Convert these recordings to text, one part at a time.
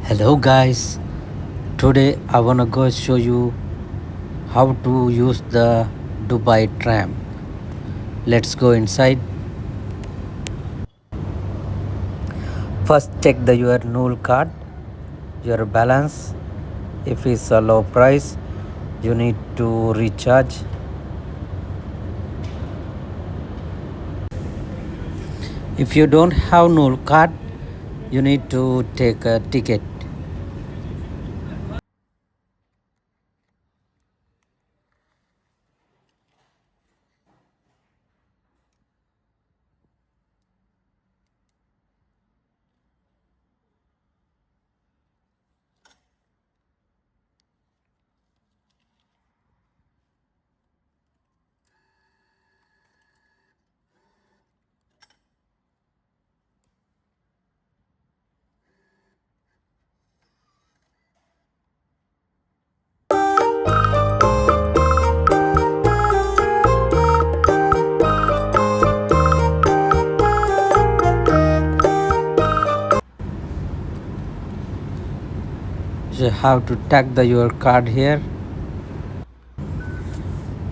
Hello guys, today I wanna go show you how to use the Dubai tram. Let's go inside. First check your Nool card, your balance. If it's a low price, you need to recharge. If you don't have Nool card, you need to take a ticket. You have to tag your card here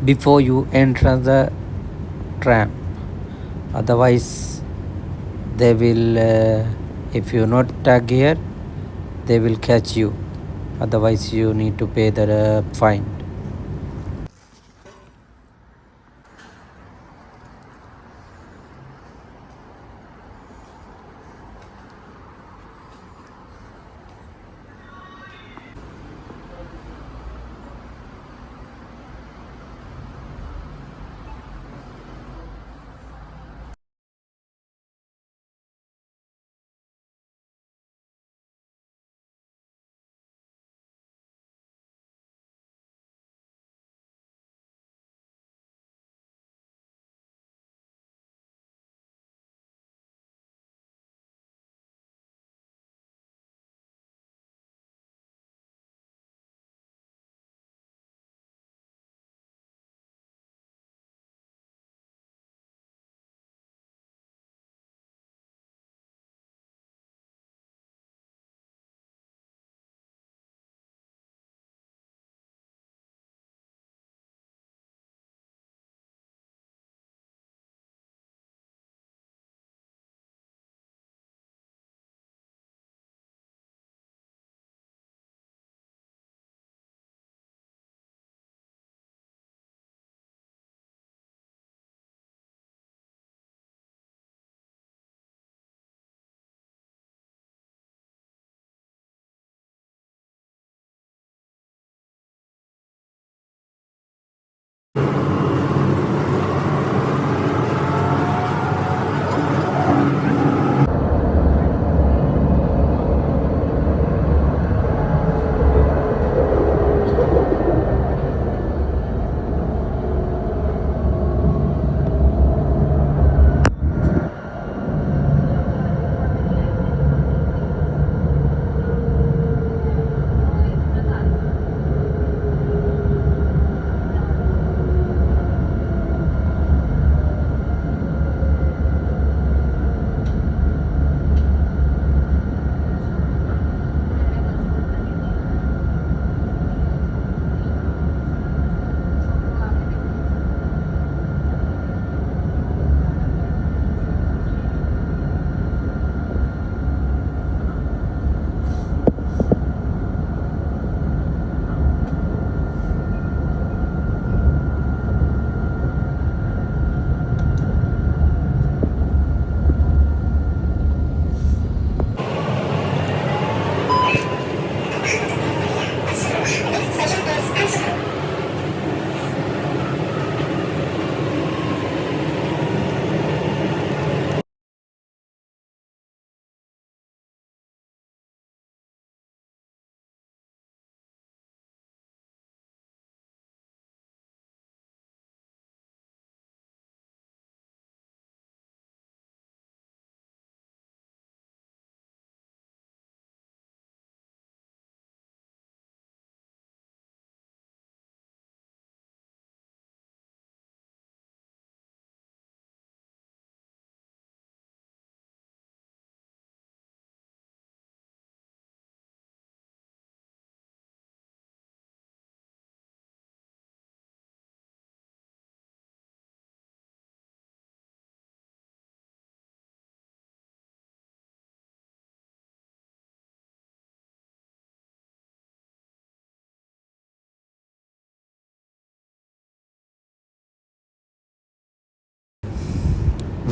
before you enter the tram. Otherwise, they will, if you not tag here, they will catch you. Otherwise, you need to pay the fine.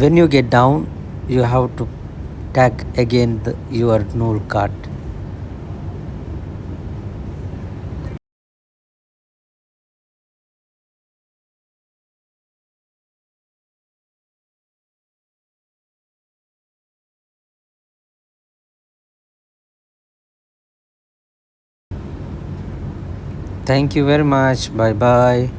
when you get down, you have to tag again your null card. Thank you very much. Bye bye.